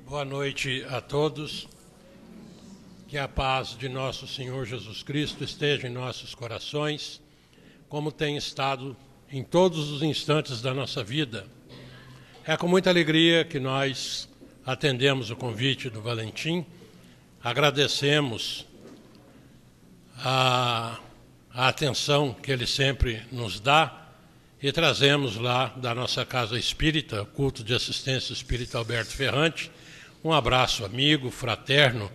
Boa noite a todos. Que a paz de nosso Senhor Jesus Cristo esteja em nossos corações, como tem estado em todos os instantes da nossa vida. É com muita alegria que nós atendemos o convite do Valentim, agradecemos a atenção que ele sempre nos dá e trazemos lá da nossa Casa Espírita, Culto de Assistência Espírita Alberto Ferrante, um abraço amigo, fraterno,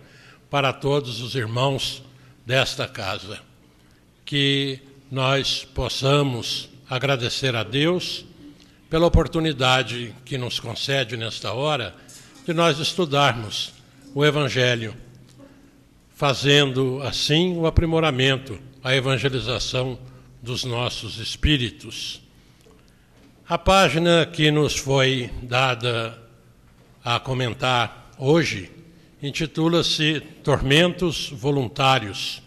para todos os irmãos desta casa. Que nós possamos agradecer a Deus pela oportunidade que nos concede nesta hora de nós estudarmos o Evangelho, fazendo assim o aprimoramento, a evangelização dos nossos espíritos. A página que nos foi dada a comentar hoje intitula-se Tormentos Voluntários.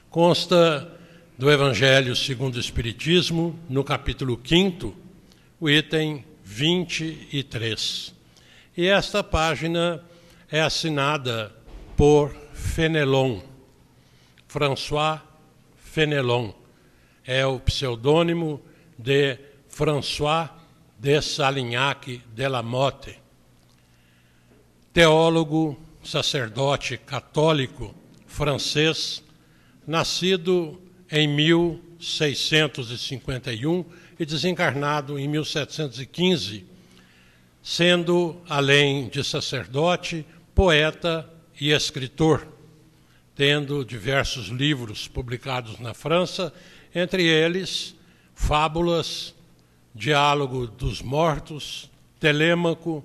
Consta do Evangelho segundo o Espiritismo, no capítulo 5º, o item 23. E esta página é assinada por Fenelon, François Fenelon. É o pseudônimo de François de Salignac de la Motte, teólogo, sacerdote católico francês, nascido em 1651 e desencarnado em 1715, sendo, além de sacerdote, poeta e escritor, tendo diversos livros publicados na França, entre eles Fábulas, Diálogo dos Mortos, Telêmaco,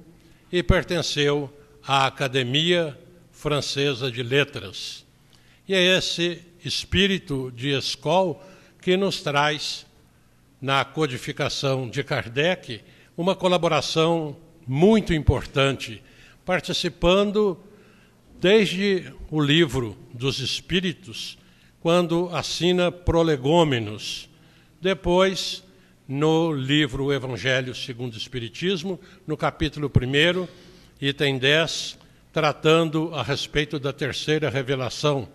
e pertenceu à Academia Francesa de Letras. E é esse espírito de escola que nos traz, na codificação de Kardec, uma colaboração muito importante, participando desde o Livro dos Espíritos, quando assina Prolegômenos, depois no livro Evangelho segundo o Espiritismo, no capítulo 1º, item 10, tratando a respeito da terceira revelação.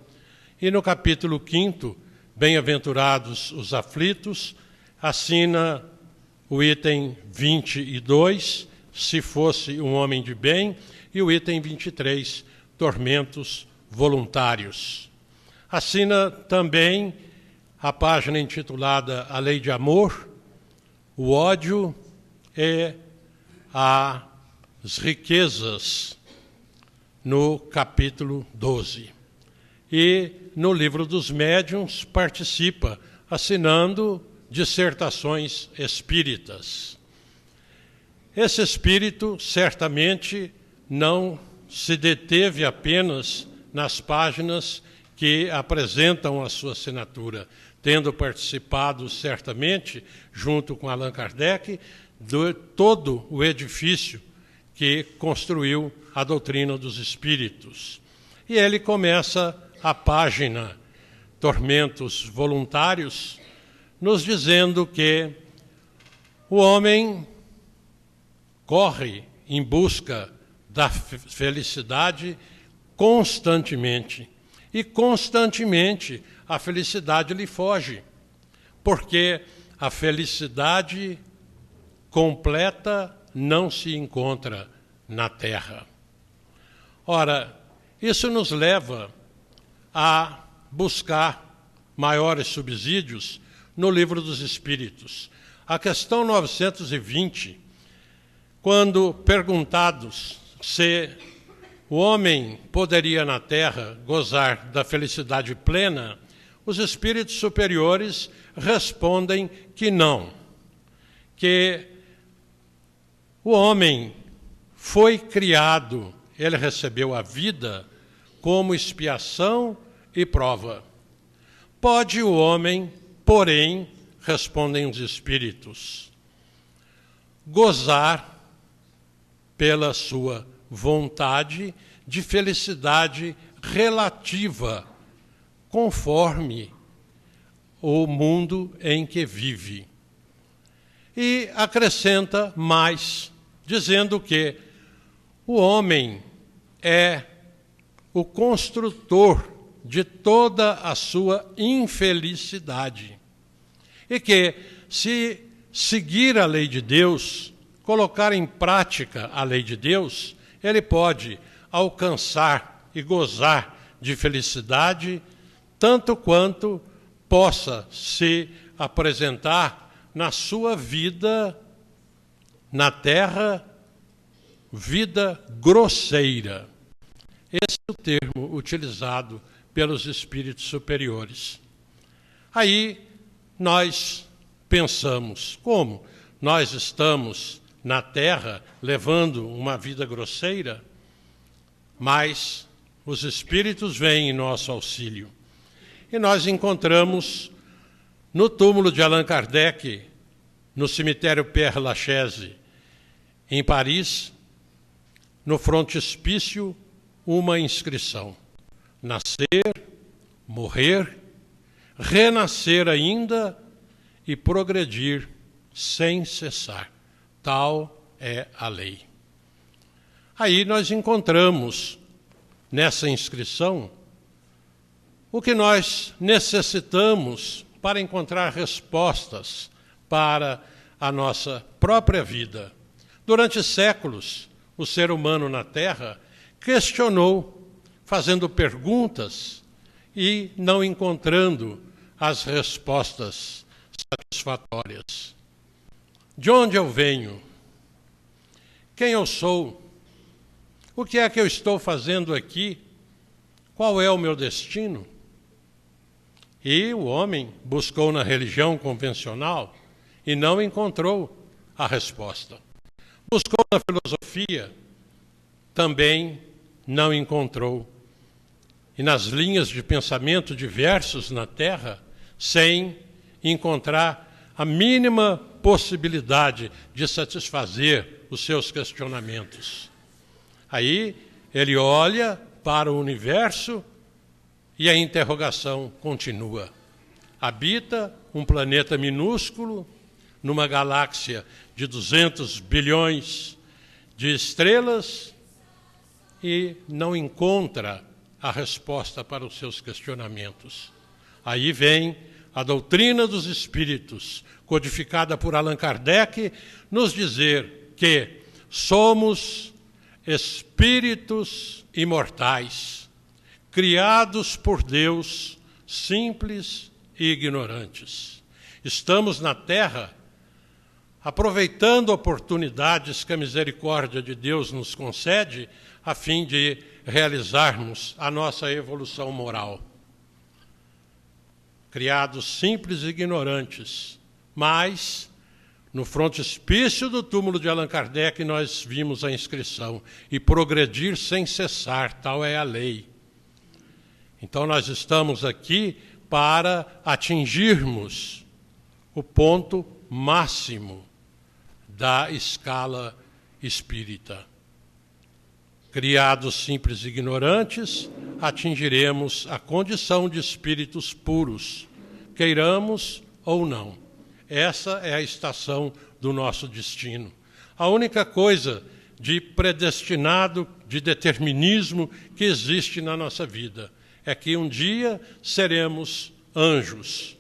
E no capítulo 5º, Bem-aventurados os aflitos, assina o item 22, Se fosse um homem de bem, e o item 23, Tormentos voluntários. Assina também a página intitulada A Lei de Amor, o ódio e as riquezas, no capítulo 12. E no Livro dos Médiuns participa, assinando dissertações espíritas. Esse espírito certamente não se deteve apenas nas páginas que apresentam a sua assinatura, tendo participado certamente, junto com Allan Kardec, de todo o edifício que construiu a doutrina dos espíritos. E ele começa a página Tormentos Voluntários, nos dizendo que o homem corre em busca da felicidade constantemente, e constantemente a felicidade lhe foge, porque a felicidade completa não se encontra na Terra. Ora, isso nos leva a buscar maiores subsídios no Livro dos Espíritos. A questão 920, quando perguntados se o homem poderia na Terra gozar da felicidade plena, os espíritos superiores respondem que não, que o homem foi criado, ele recebeu a vida como expiação e prova. Pode o homem, porém, respondem os espíritos, gozar pela sua vontade de felicidade relativa, conforme o mundo em que vive. E acrescenta mais, dizendo que o homem é o construtor de toda a sua infelicidade. E que, se seguir a lei de Deus, colocar em prática a lei de Deus, ele pode alcançar e gozar de felicidade, tanto quanto possa se apresentar na sua vida na terra, vida grosseira. Esse é o termo utilizado pelos espíritos superiores. Aí nós pensamos, como nós estamos na terra levando uma vida grosseira, mas os espíritos vêm em nosso auxílio. E nós encontramos no túmulo de Allan Kardec, no cemitério Père Lachaise, em Paris, no frontispício, uma inscrição: nascer, morrer, renascer ainda e progredir sem cessar. Tal é a lei. Aí nós encontramos nessa inscrição o que nós necessitamos para encontrar respostas para a nossa própria vida. Durante séculos, o ser humano na Terra questionou, fazendo perguntas e não encontrando as respostas satisfatórias. De onde eu venho? Quem eu sou? O que é que eu estou fazendo aqui? Qual é o meu destino? E o homem buscou na religião convencional e não encontrou a resposta. Buscou na filosofia, também não encontrou. E nas linhas de pensamento diversos na Terra, sem encontrar a mínima possibilidade de satisfazer os seus questionamentos. Aí ele olha para o universo e a interrogação continua. Habita um planeta minúsculo, numa galáxia de 200 bilhões de estrelas, e não encontra a resposta para os seus questionamentos. Aí vem a doutrina dos espíritos, codificada por Allan Kardec, nos dizer que somos espíritos imortais, criados por Deus, simples e ignorantes. Estamos na Terra aproveitando oportunidades que a misericórdia de Deus nos concede a fim de realizarmos a nossa evolução moral. Criados simples e ignorantes, mas no frontispício do túmulo de Allan Kardec nós vimos a inscrição: e progredir sem cessar, tal é a lei. Então nós estamos aqui para atingirmos o ponto máximo da escala espírita. Criados simples e ignorantes, atingiremos a condição de espíritos puros, queiramos ou não. Essa é a estação do nosso destino. A única coisa de predestinado, de determinismo que existe na nossa vida é que um dia seremos anjos,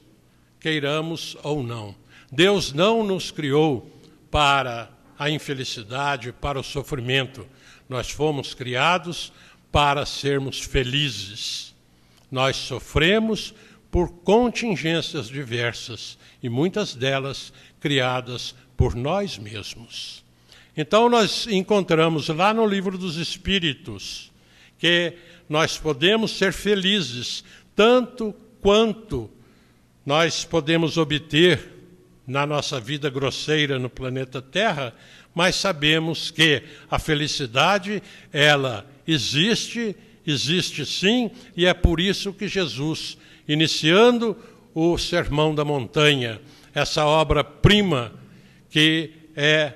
queiramos ou não. Deus não nos criou para a infelicidade, para o sofrimento. Nós fomos criados para sermos felizes. Nós sofremos por contingências diversas, e muitas delas criadas por nós mesmos. Então nós encontramos lá no Livro dos Espíritos que nós podemos ser felizes tanto quanto nós podemos obter na nossa vida grosseira no planeta Terra, mas sabemos que a felicidade, ela existe sim, e é por isso que Jesus, iniciando o Sermão da Montanha, essa obra-prima que é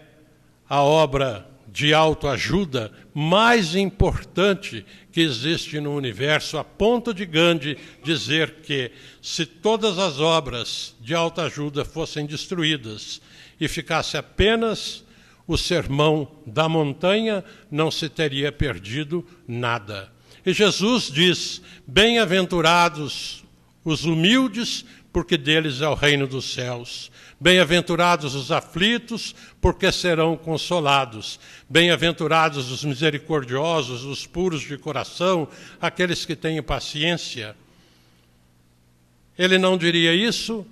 a obra de autoajuda mais importante que existe no universo, a ponto de Gandhi dizer que se todas as obras de autoajuda fossem destruídas e ficasse apenas o sermão da montanha, não se teria perdido nada. E Jesus diz: bem-aventurados os humildes, porque deles é o reino dos céus. Bem-aventurados os aflitos, porque serão consolados. Bem-aventurados os misericordiosos, os puros de coração, aqueles que têm paciência. Ele não diria isso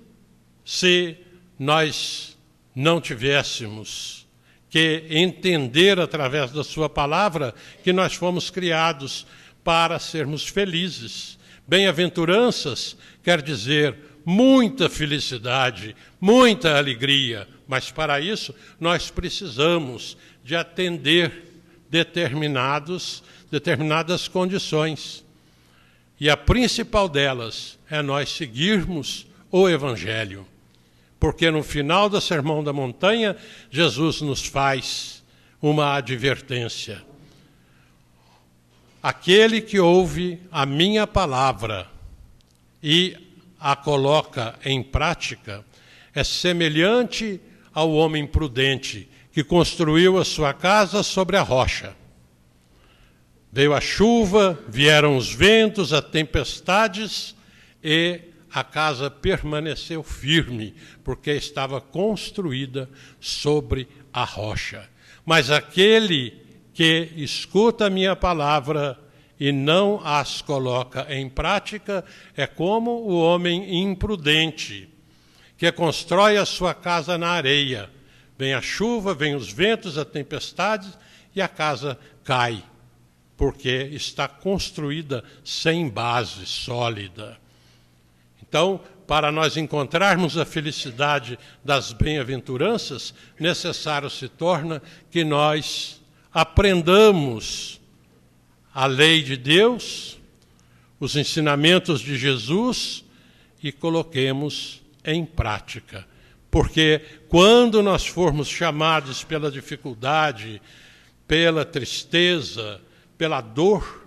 se nós não tivéssemos que entender através da sua palavra que nós fomos criados para sermos felizes. Bem-aventuranças quer dizer muita felicidade, muita alegria, mas para isso nós precisamos de atender determinadas condições. E a principal delas é nós seguirmos o Evangelho. Porque no final do Sermão da Montanha, Jesus nos faz uma advertência. Aquele que ouve a minha palavra e a coloca em prática é semelhante ao homem prudente que construiu a sua casa sobre a rocha. Veio a chuva, vieram os ventos, as tempestades e a casa permaneceu firme, porque estava construída sobre a rocha. Mas aquele que escuta a minha palavra e não as coloca em prática é como o homem imprudente, que constrói a sua casa na areia. Vem a chuva, vem os ventos, a tempestade e a casa cai, porque está construída sem base sólida. Então, para nós encontrarmos a felicidade das bem-aventuranças, necessário se torna que nós aprendamos a lei de Deus, os ensinamentos de Jesus e coloquemos em prática. Porque quando nós formos chamados pela dificuldade, pela tristeza, pela dor,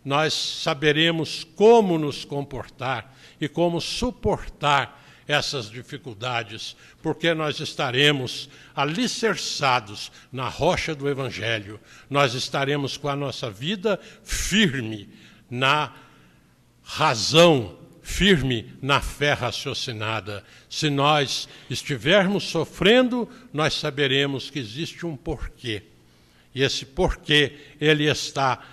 nós saberemos como nos comportar e como suportar essas dificuldades, porque nós estaremos alicerçados na rocha do Evangelho, nós estaremos com a nossa vida firme na razão, firme na fé raciocinada. Se nós estivermos sofrendo, nós saberemos que existe um porquê. E esse porquê, ele está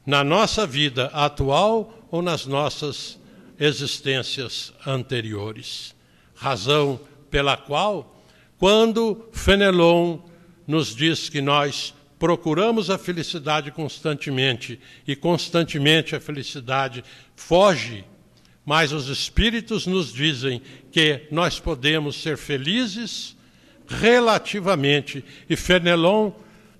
na nossa vida atual ou nas nossas existências anteriores. Razão pela qual, quando Fenelon nos diz que nós procuramos a felicidade constantemente e constantemente a felicidade foge, mas os Espíritos nos dizem que nós podemos ser felizes relativamente, e Fenelon,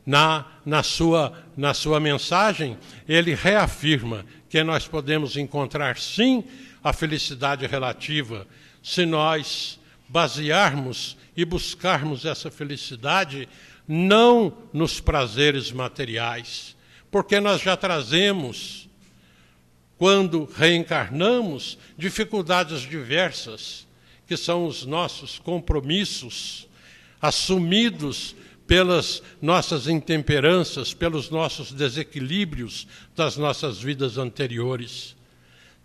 na sua mensagem, ele reafirma que nós podemos encontrar, sim, a felicidade relativa, se nós basearmos e buscarmos essa felicidade não nos prazeres materiais, porque nós já trazemos, quando reencarnamos, dificuldades diversas, que são os nossos compromissos assumidos pelas nossas intemperanças, pelos nossos desequilíbrios das nossas vidas anteriores.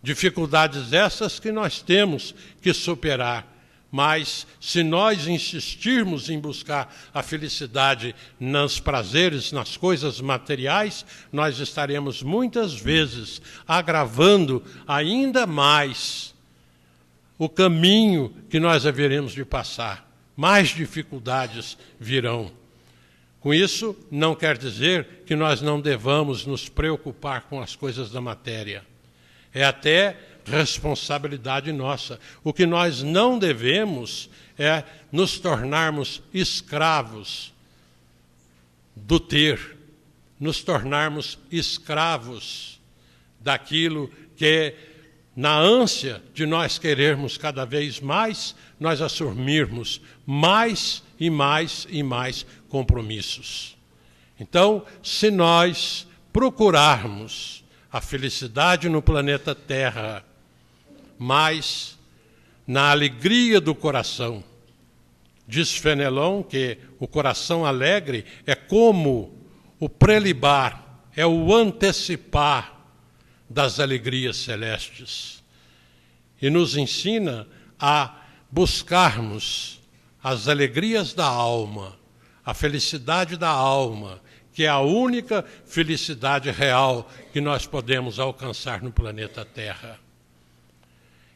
Dificuldades essas que nós temos que superar, mas se nós insistirmos em buscar a felicidade nos prazeres, nas coisas materiais, nós estaremos muitas vezes agravando ainda mais o caminho que nós haveremos de passar. Mais dificuldades virão. Com isso, não quer dizer que nós não devamos nos preocupar com as coisas da matéria. É até responsabilidade nossa. O que nós não devemos é nos tornarmos escravos do ter, nos tornarmos escravos daquilo que, na ânsia de nós querermos cada vez mais, nós assumirmos mais e mais e mais compromissos. Então, se nós procurarmos a felicidade no planeta Terra, mas na alegria do coração, Diz Fenelon que o coração alegre é como o prelibar, é o antecipar das alegrias celestes. E nos ensina a buscarmos as alegrias da alma, a felicidade da alma, que é a única felicidade real que nós podemos alcançar no planeta Terra.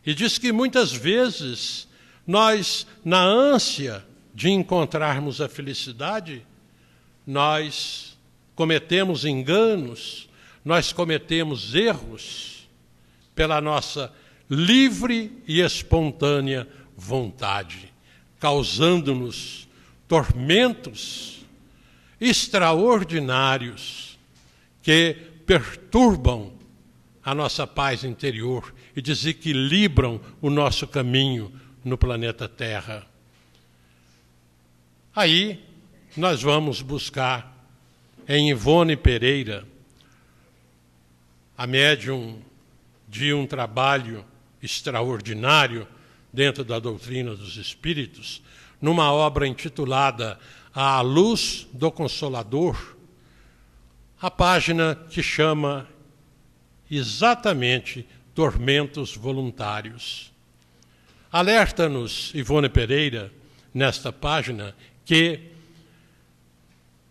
E diz que muitas vezes nós, na ânsia de encontrarmos a felicidade, nós cometemos enganos, nós cometemos erros pela nossa livre e espontânea vontade, causando-nos tormentos extraordinários que perturbam a nossa paz interior e desequilibram o nosso caminho no planeta Terra. Aí nós vamos buscar em Ivone Pereira, a médium de um trabalho extraordinário dentro da doutrina dos espíritos, numa obra intitulada A Luz do Consolador, a página que chama exatamente Tormentos Voluntários. Alerta-nos Ivone Pereira, nesta página, que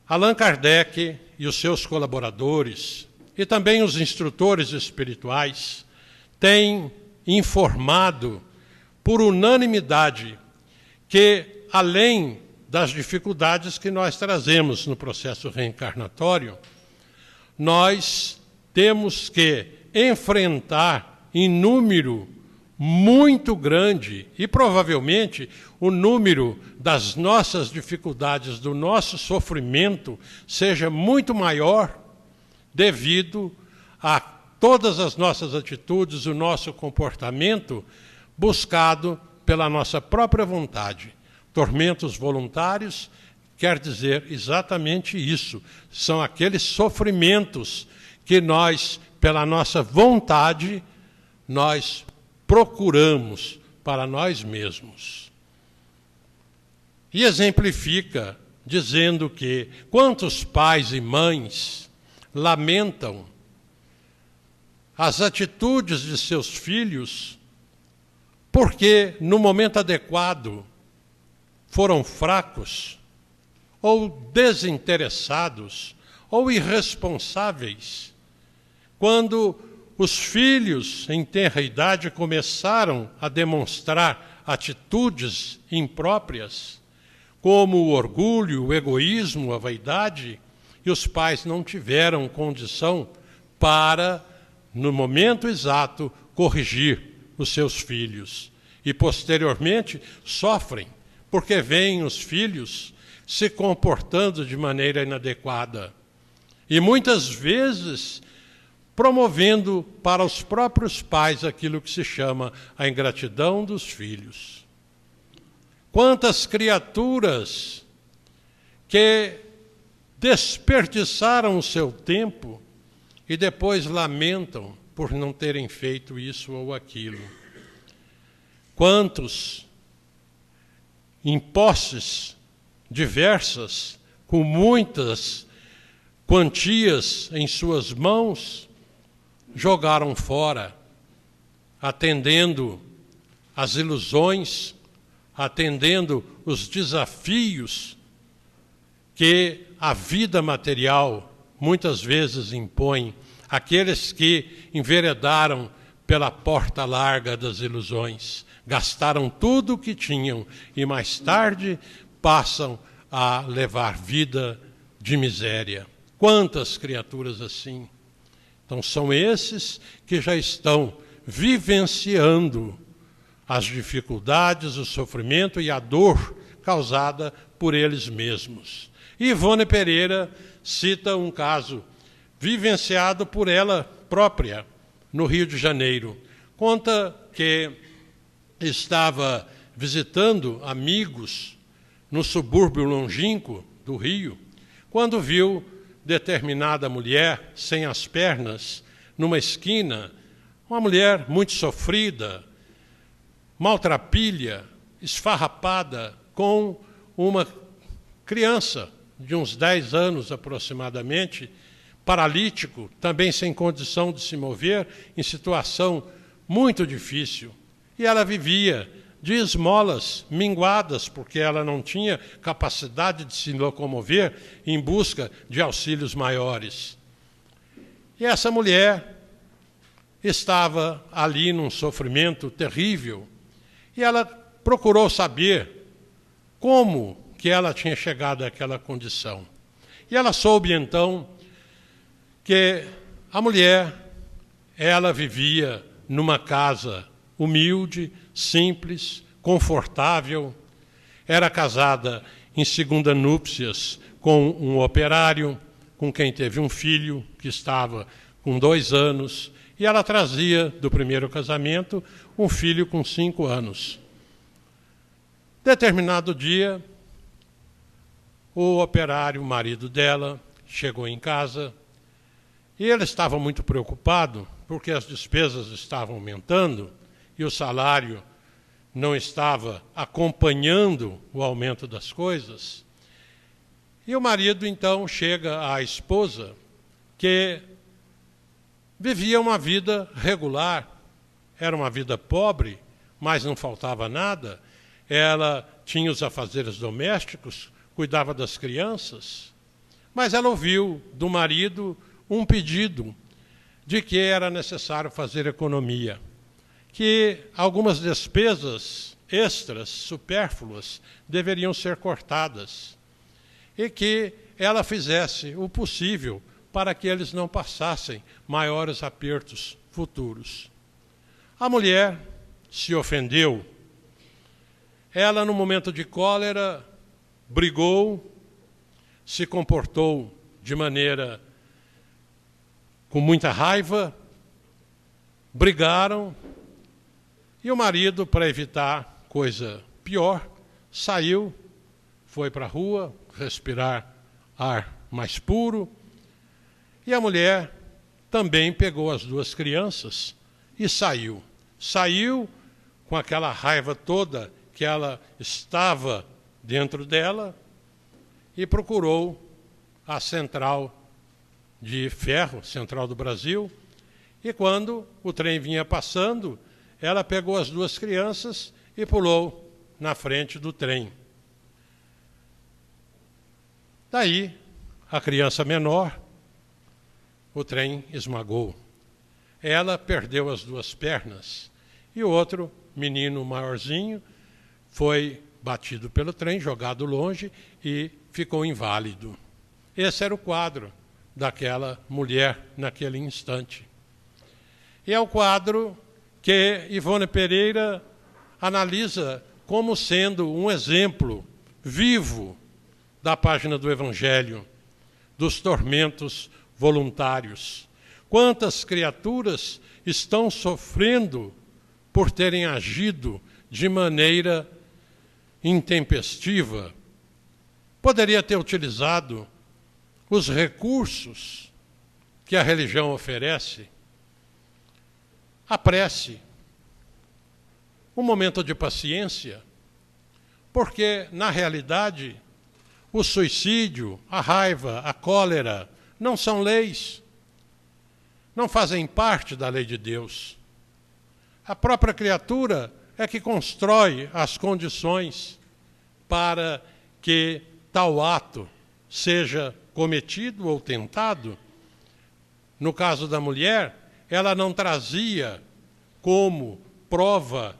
Allan Kardec e os seus colaboradores, e também os instrutores espirituais, têm informado por unanimidade que, além das dificuldades que nós trazemos no processo reencarnatório, nós temos que enfrentar em número muito grande, e provavelmente o número das nossas dificuldades, do nosso sofrimento, seja muito maior devido a todas as nossas atitudes, o nosso comportamento buscado pela nossa própria vontade. Tormentos voluntários quer dizer exatamente isso. São aqueles sofrimentos que nós, pela nossa vontade, nós procuramos para nós mesmos. E exemplifica dizendo que quantos pais e mães lamentam as atitudes de seus filhos porque, no momento adequado, foram fracos, ou desinteressados, ou irresponsáveis, quando os filhos, em tenra idade, começaram a demonstrar atitudes impróprias, como o orgulho, o egoísmo, a vaidade, e os pais não tiveram condição para, no momento exato, corrigir os seus filhos. E, posteriormente, sofrem, porque veem os filhos se comportando de maneira inadequada. E, muitas vezes, promovendo para os próprios pais aquilo que se chama a ingratidão dos filhos. Quantas criaturas que desperdiçaram o seu tempo e depois lamentam por não terem feito isso ou aquilo. Quantos, em posses diversas, com muitas quantias em suas mãos, jogaram fora, atendendo às ilusões, atendendo os desafios que a vida material muitas vezes impõe àqueles que enveredaram pela porta larga das ilusões, gastaram tudo o que tinham e mais tarde passam a levar vida de miséria. Quantas criaturas assim! Então, são esses que já estão vivenciando as dificuldades, o sofrimento e a dor causada por eles mesmos. E Ivone Pereira cita um caso vivenciado por ela própria no Rio de Janeiro. Conta que estava visitando amigos no subúrbio longínquo do Rio, quando viu determinada mulher sem as pernas numa esquina, uma mulher muito sofrida, maltrapilha, esfarrapada, com uma criança de uns 10 anos aproximadamente, paralítico, também sem condição de se mover, em situação muito difícil. E ela vivia de esmolas minguadas, porque ela não tinha capacidade de se locomover em busca de auxílios maiores. E essa mulher estava ali num sofrimento terrível, e ela procurou saber como que ela tinha chegado àquela condição. E ela soube, então, que a mulher, ela vivia numa casa humilde, simples, confortável, era casada em segunda núpcias com um operário, com quem teve um filho que estava com 2 anos, e ela trazia do primeiro casamento um filho com 5 anos. Determinado dia, o operário, o marido dela, chegou em casa e ele estava muito preocupado porque as despesas estavam aumentando e o salário não estava acompanhando o aumento das coisas. E o marido, então, chega à esposa, que vivia uma vida regular, era uma vida pobre, mas não faltava nada. Ela tinha os afazeres domésticos, cuidava das crianças, mas ela ouviu do marido um pedido de que era necessário fazer economia, que algumas despesas extras, supérfluas, deveriam ser cortadas e que ela fizesse o possível para que eles não passassem maiores apertos futuros. A mulher se ofendeu. Ela, no momento de cólera, brigou, se comportou de maneira com muita raiva, brigaram, e o marido, para evitar coisa pior, saiu, foi para a rua respirar ar mais puro, e a mulher também pegou as 2 crianças e saiu. Saiu com aquela raiva toda que ela estava dentro dela e procurou a central de ferro, Central do Brasil, e quando o trem vinha passando, ela pegou as 2 crianças e pulou na frente do trem. Daí, a criança menor, o trem esmagou. Ela perdeu as 2 pernas e o outro menino maiorzinho foi batido pelo trem, jogado longe e ficou inválido. Esse era o quadro daquela mulher naquele instante. E é o quadro que Ivone Pereira analisa como sendo um exemplo vivo da página do Evangelho, dos tormentos voluntários. Quantas criaturas estão sofrendo por terem agido de maneira intempestiva? Poderia ter utilizado os recursos que a religião oferece, a prece, um momento de paciência, porque, na realidade, o suicídio, a raiva, a cólera, não são leis, não fazem parte da lei de Deus. A própria criatura é que constrói as condições para que tal ato seja cometido ou tentado. No caso da mulher, ela não trazia como prova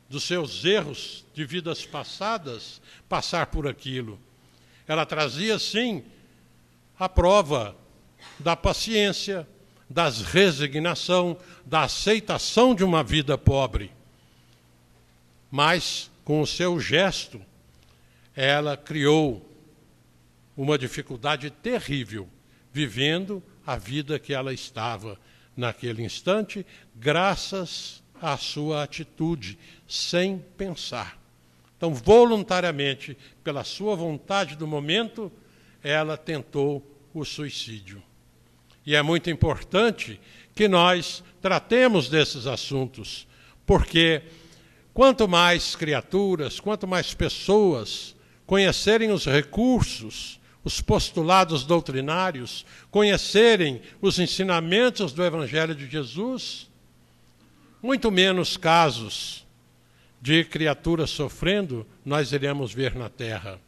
dos seus erros de vidas passadas passar por aquilo. Ela trazia, sim, a prova da paciência, da resignação, da aceitação de uma vida pobre. Mas, com o seu gesto, ela criou uma dificuldade terrível, vivendo a vida que ela estava naquele instante, graças à sua atitude, sem pensar. Então, voluntariamente, pela sua vontade do momento, ela tentou o suicídio. E é muito importante que nós tratemos desses assuntos, porque quanto mais criaturas, quanto mais pessoas conhecerem os recursos, os postulados doutrinários, conhecerem os ensinamentos do Evangelho de Jesus, muito menos casos de criaturas sofrendo nós iremos ver na Terra.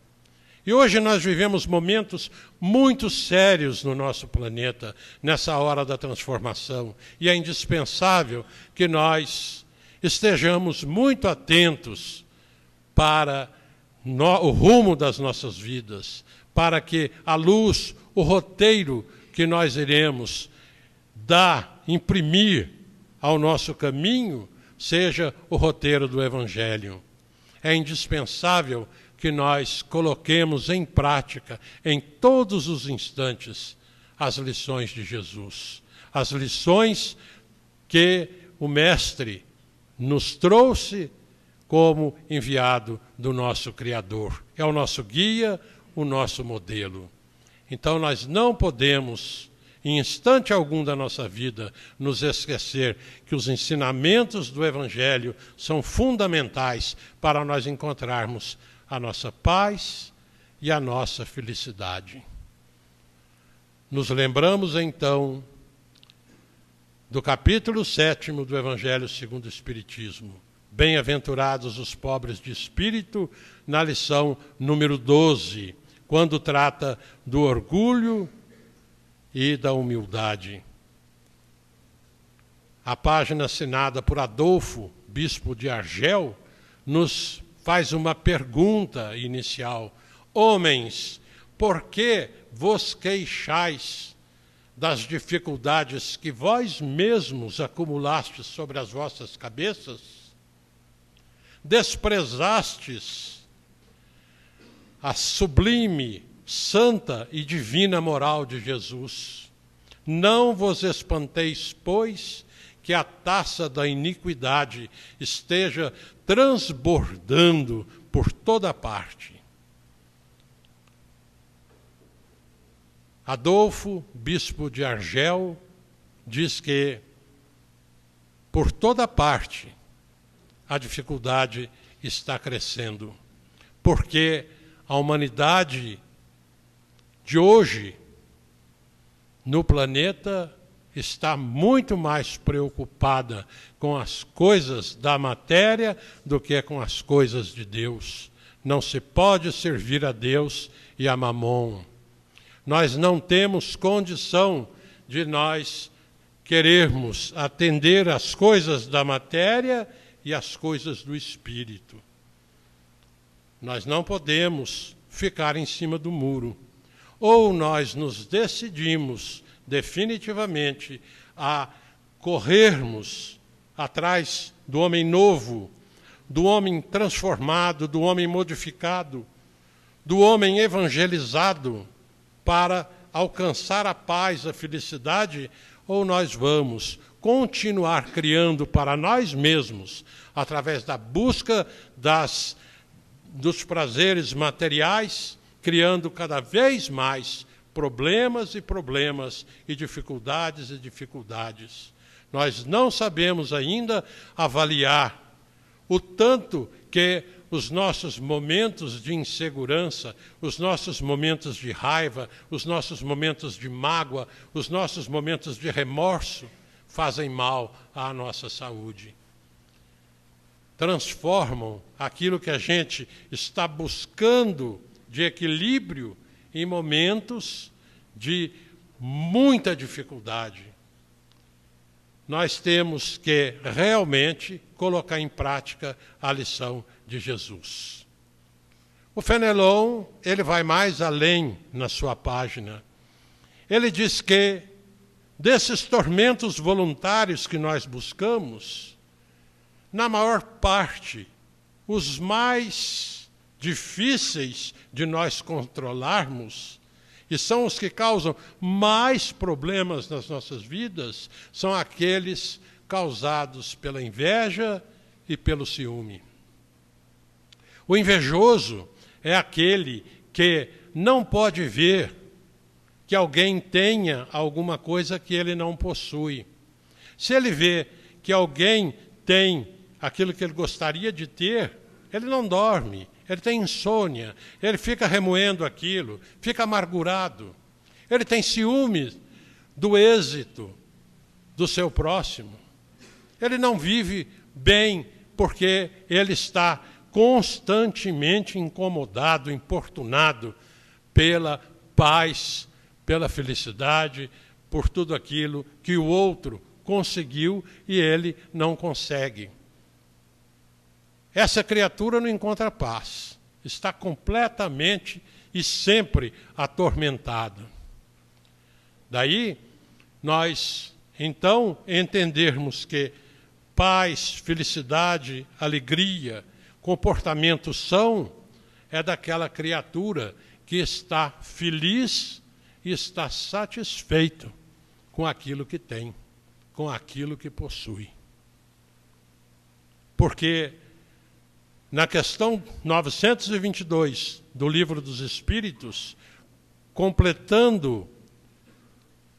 E hoje nós vivemos momentos muito sérios no nosso planeta, nessa hora da transformação. E é indispensável que nós estejamos muito atentos para o rumo das nossas vidas, para que a luz, o roteiro que nós iremos imprimir ao nosso caminho, seja o roteiro do Evangelho. É indispensável que nós coloquemos em prática, em todos os instantes, as lições de Jesus. As lições que o Mestre nos trouxe como enviado do nosso Criador. É o nosso guia, o nosso modelo. Então nós não podemos, em instante algum da nossa vida, nos esquecer que os ensinamentos do Evangelho são fundamentais para nós encontrarmos a nossa paz e a nossa felicidade. Nos lembramos, então, do capítulo 7 do Evangelho segundo o Espiritismo. Bem-aventurados os pobres de espírito, na lição número 12, quando trata do orgulho e da humildade. A página assinada por Adolfo, bispo de Argel, nos faz uma pergunta inicial. Homens, por que vos queixais das dificuldades que vós mesmos acumulastes sobre as vossas cabeças? Desprezastes a sublime, santa e divina moral de Jesus. Não vos espanteis, pois, que a taça da iniquidade esteja transbordando por toda parte. Adolfo, bispo de Argel, diz que por toda parte a dificuldade está crescendo, porque a humanidade de hoje no planeta está muito mais preocupada com as coisas da matéria do que com as coisas de Deus. Não se pode servir a Deus e a Mamon. Nós não temos condição de nós querermos atender às coisas da matéria e às coisas do espírito. Nós não podemos ficar em cima do muro. Ou nós nos decidimos definitivamente a corrermos atrás do homem novo, do homem transformado, do homem modificado, do homem evangelizado para alcançar a paz, a felicidade, ou nós vamos continuar criando para nós mesmos, através da busca dos prazeres materiais, criando cada vez mais problemas e problemas e dificuldades. Nós não sabemos ainda avaliar o tanto que os nossos momentos de insegurança, os nossos momentos de raiva, os nossos momentos de mágoa, os nossos momentos de remorso fazem mal à nossa saúde. Transformam aquilo que a gente está buscando de equilíbrio em momentos de muita dificuldade. Nós temos que realmente colocar em prática a lição de Jesus. O Fenelon, ele vai mais além na sua página. Ele diz que desses tormentos voluntários que nós buscamos, na maior parte, os mais difíceis de nós controlarmos, e são os que causam mais problemas nas nossas vidas, são aqueles causados pela inveja e pelo ciúme. O invejoso é aquele que não pode ver que alguém tenha alguma coisa que ele não possui. Se ele vê que alguém tem aquilo que ele gostaria de ter, ele não dorme, ele tem insônia, ele fica remoendo aquilo, fica amargurado, ele tem ciúme do êxito do seu próximo. Ele não vive bem porque ele está constantemente incomodado, importunado pela paz, pela felicidade, por tudo aquilo que o outro conseguiu e ele não consegue. Essa criatura não encontra paz, está completamente e sempre atormentada. Daí, nós, então, entendermos que paz, felicidade, alegria, comportamento são, é daquela criatura que está feliz e está satisfeito com aquilo que tem, com aquilo que possui. Porque na questão 922 do Livro dos Espíritos, completando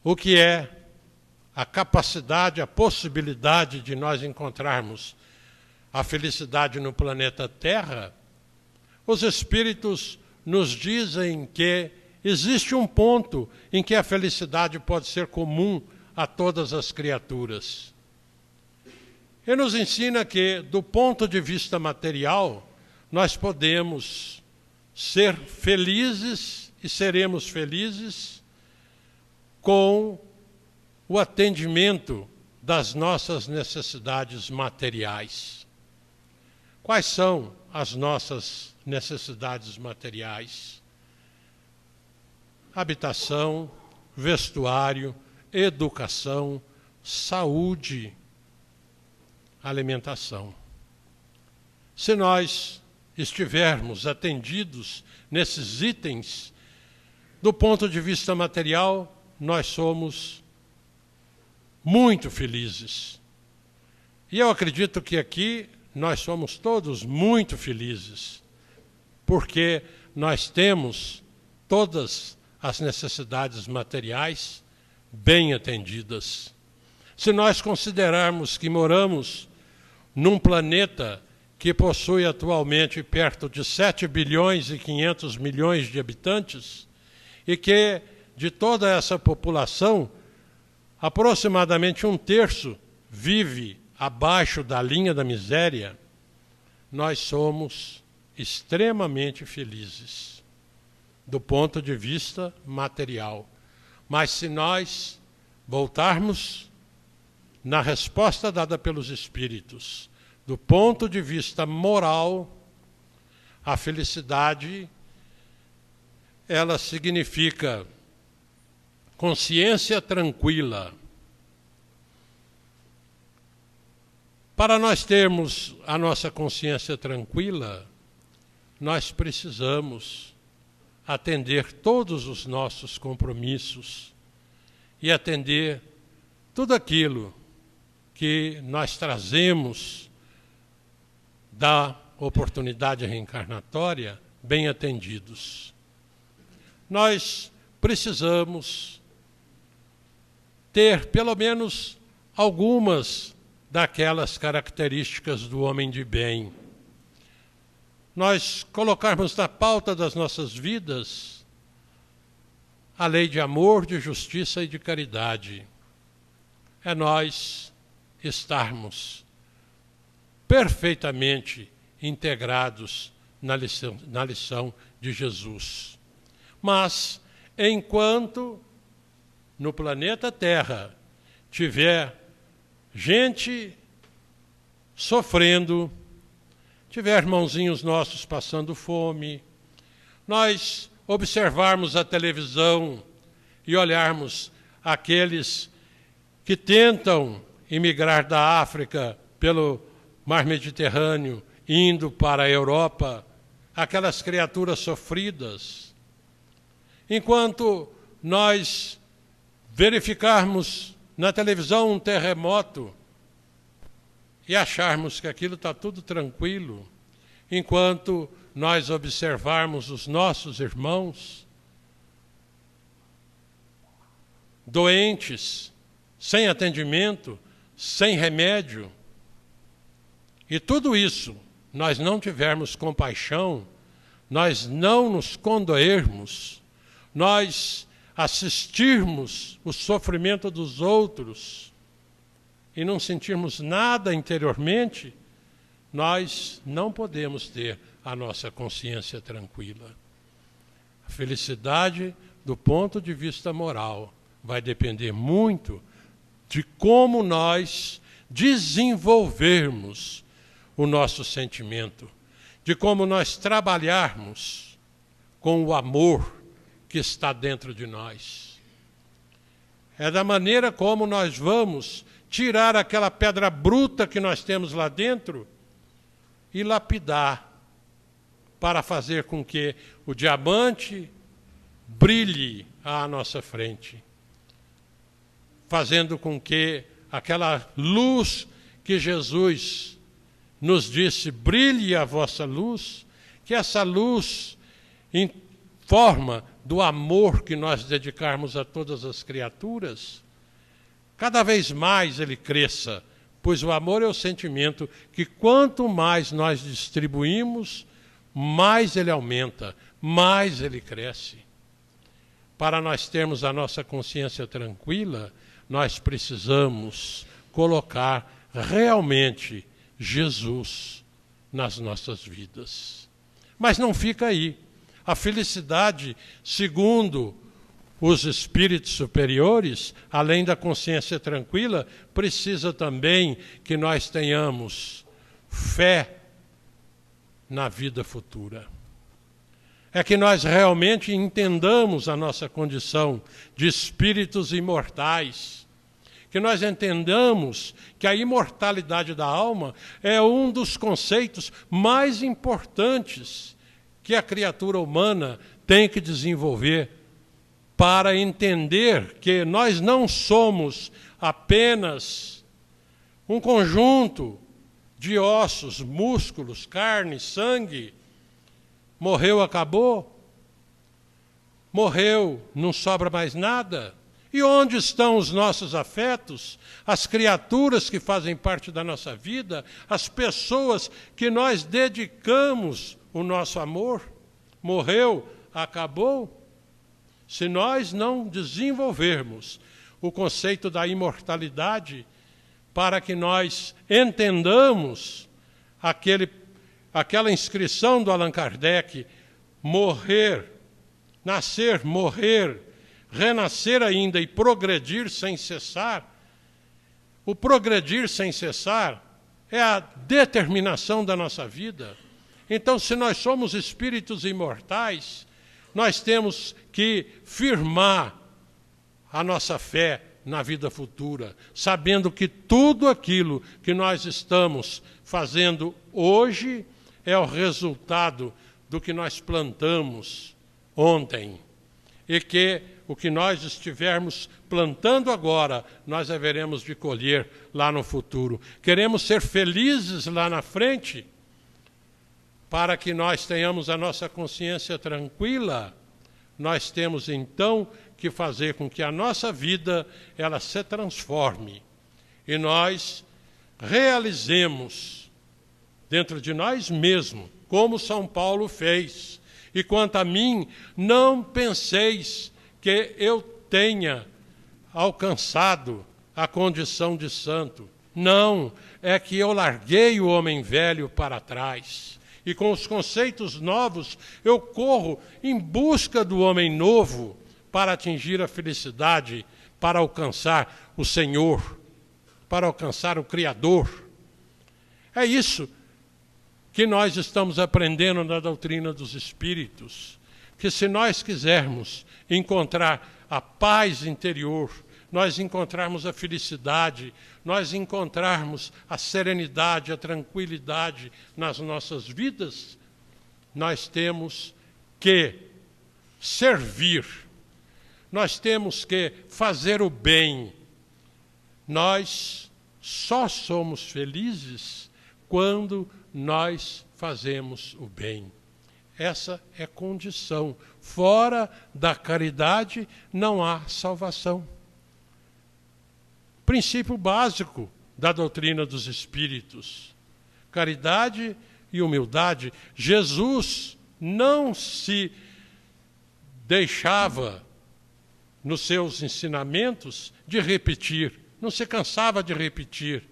o que é a capacidade, a possibilidade de nós encontrarmos a felicidade no planeta Terra, os Espíritos nos dizem que existe um ponto em que a felicidade pode ser comum a todas as criaturas. E nos ensina que, do ponto de vista material, nós podemos ser felizes e seremos felizes com o atendimento das nossas necessidades materiais. Quais são as nossas necessidades materiais? Habitação, vestuário, educação, saúde, alimentação. Se nós estivermos atendidos nesses itens, do ponto de vista material, nós somos muito felizes. E eu acredito que aqui nós somos todos muito felizes, porque nós temos todas as necessidades materiais bem atendidas. Se nós considerarmos que moramos num planeta que possui atualmente perto de 7 bilhões e 500 milhões de habitantes, e que de toda essa população, aproximadamente 1/3 vive abaixo da linha da miséria, nós somos extremamente felizes, do ponto de vista material. Mas se nós voltarmos na resposta dada pelos Espíritos, do ponto de vista moral, a felicidade, ela significa consciência tranquila. Para nós termos a nossa consciência tranquila, nós precisamos atender todos os nossos compromissos e atender tudo aquilo que nós trazemos da oportunidade reencarnatória bem atendidos. Nós precisamos ter pelo menos algumas daquelas características do homem de bem. Nós colocarmos na pauta das nossas vidas a lei de amor, de justiça e de caridade. É nós estarmos perfeitamente integrados na lição de Jesus. Mas, enquanto no planeta Terra tiver gente sofrendo, tiver irmãozinhos nossos passando fome, nós observarmos a televisão e olharmos aqueles que tentam emigrar da África pelo Mar Mediterrâneo, indo para a Europa, aquelas criaturas sofridas, enquanto nós verificarmos na televisão um terremoto e acharmos que aquilo está tudo tranquilo, enquanto nós observarmos os nossos irmãos doentes, sem atendimento, sem remédio, e tudo isso nós não tivermos compaixão, nós não nos condoermos, nós assistirmos o sofrimento dos outros e não sentirmos nada interiormente, nós não podemos ter a nossa consciência tranquila. A felicidade, do ponto de vista moral, vai depender muito de como nós desenvolvermos o nosso sentimento, de como nós trabalharmos com o amor que está dentro de nós. É da maneira como nós vamos tirar aquela pedra bruta que nós temos lá dentro e lapidar para fazer com que o diamante brilhe à nossa frente, fazendo com que aquela luz que Jesus nos disse, brilhe a vossa luz, que essa luz, em forma do amor que nós dedicarmos a todas as criaturas, cada vez mais ele cresça, pois o amor é o sentimento que quanto mais nós distribuímos, mais ele aumenta, mais ele cresce. Para nós termos a nossa consciência tranquila, nós precisamos colocar realmente Jesus nas nossas vidas. Mas não fica aí. A felicidade, segundo os espíritos superiores, além da consciência tranquila, precisa também que nós tenhamos fé na vida futura. É que nós realmente entendamos a nossa condição de espíritos imortais, que nós entendamos que a imortalidade da alma é um dos conceitos mais importantes que a criatura humana tem que desenvolver para entender que nós não somos apenas um conjunto de ossos, músculos, carne, sangue. Morreu, acabou. Morreu, não sobra mais nada. E onde estão os nossos afetos, as criaturas que fazem parte da nossa vida, as pessoas que nós dedicamos o nosso amor? Morreu, acabou. Se nós não desenvolvermos o conceito da imortalidade, para que nós entendamos aquela inscrição do Allan Kardec, morrer, nascer, morrer, renascer ainda e progredir sem cessar. O progredir sem cessar é a determinação da nossa vida. Então, se nós somos espíritos imortais, nós temos que firmar a nossa fé na vida futura, sabendo que tudo aquilo que nós estamos fazendo hoje é o resultado do que nós plantamos ontem. E que o que nós estivermos plantando agora, nós haveremos de colher lá no futuro. Queremos ser felizes lá na frente, para que nós tenhamos a nossa consciência tranquila, nós temos então que fazer com que a nossa vida ela se transforme e nós realizemos dentro de nós mesmos, como São Paulo fez. E quanto a mim, não penseis que eu tenha alcançado a condição de santo. Não, é que eu larguei o homem velho para trás. E com os conceitos novos, eu corro em busca do homem novo para atingir a felicidade, para alcançar o Senhor, para alcançar o Criador. É isso que nós estamos aprendendo na doutrina dos Espíritos, que se nós quisermos encontrar a paz interior, nós encontrarmos a felicidade, nós encontrarmos a serenidade, a tranquilidade nas nossas vidas, nós temos que servir, nós temos que fazer o bem. Nós só somos felizes quando nós fazemos o bem. Essa é condição. Fora da caridade não há salvação. Princípio básico da doutrina dos Espíritos. Caridade e humildade. Jesus não se deixava, nos seus ensinamentos, de repetir, não se cansava de repetir.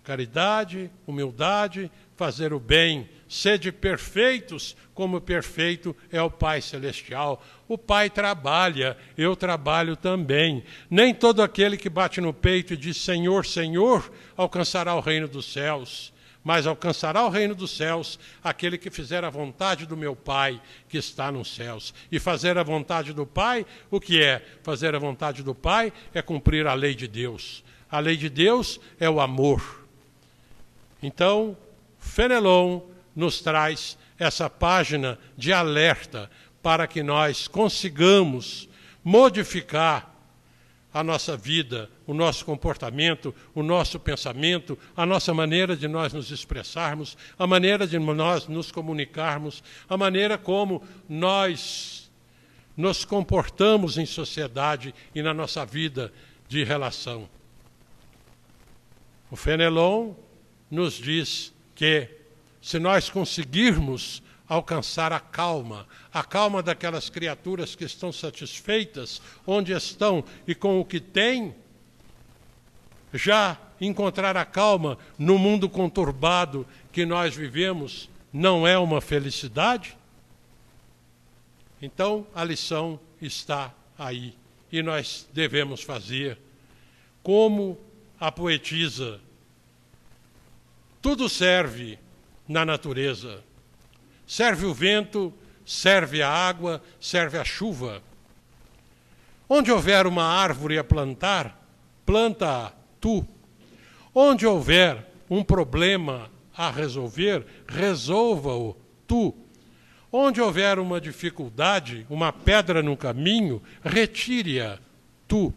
Caridade, humildade, fazer o bem, sede perfeitos, como perfeito é o Pai Celestial. O Pai trabalha, eu trabalho também. Nem todo aquele que bate no peito e diz Senhor, Senhor, alcançará o reino dos céus, mas alcançará o reino dos céus aquele que fizer a vontade do meu Pai que está nos céus. E fazer a vontade do Pai, o que é? Fazer a vontade do Pai é cumprir a lei de Deus. A lei de Deus é o amor. Então, Fenelon nos traz essa página de alerta para que nós consigamos modificar a nossa vida, o nosso comportamento, o nosso pensamento, a nossa maneira de nós nos expressarmos, a maneira de nós nos comunicarmos, a maneira como nós nos comportamos em sociedade e na nossa vida de relação. O Fenelon nos diz que se nós conseguirmos alcançar a calma daquelas criaturas que estão satisfeitas onde estão e com o que têm, já encontrar a calma no mundo conturbado que nós vivemos não é uma felicidade? Então a lição está aí e nós devemos fazer como a poetisa. Tudo serve na natureza. Serve o vento, serve a água, serve a chuva. Onde houver uma árvore a plantar, planta-a tu. Onde houver um problema a resolver, resolva-o tu. Onde houver uma dificuldade, uma pedra no caminho, retire-a tu.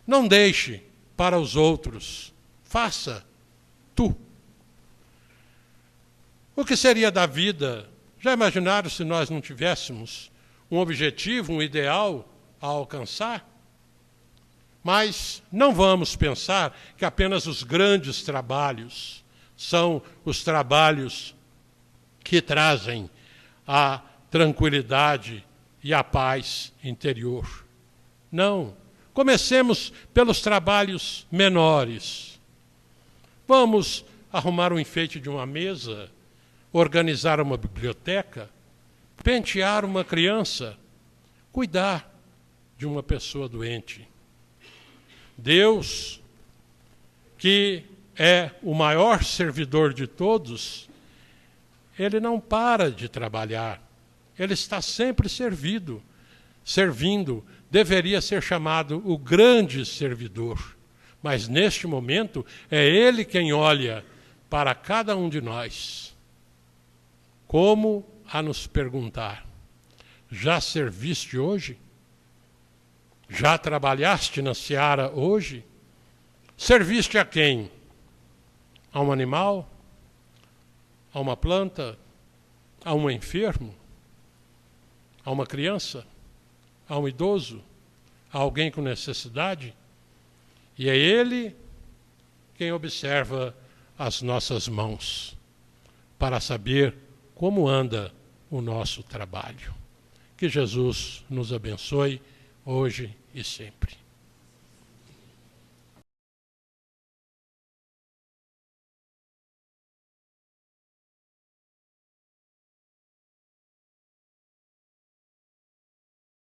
Não deixe para os outros, faça tu. O que seria da vida? Já imaginaram se nós não tivéssemos um objetivo, um ideal a alcançar? Mas não vamos pensar que apenas os grandes trabalhos são os trabalhos que trazem a tranquilidade e a paz interior. Não. Comecemos pelos trabalhos menores. Vamos arrumar um enfeite de uma mesa, organizar uma biblioteca, pentear uma criança, cuidar de uma pessoa doente. Deus, que é o maior servidor de todos, Ele não para de trabalhar. Ele está sempre servindo. Deveria ser chamado o grande servidor. Mas neste momento é Ele quem olha para cada um de nós, como a nos perguntar: já serviste hoje? Já trabalhaste na seara hoje? Serviste a quem? A um animal? A uma planta? A um enfermo? A uma criança? A um idoso? A alguém com necessidade? E é Ele quem observa as nossas mãos para saber como anda o nosso trabalho. Que Jesus nos abençoe hoje e sempre.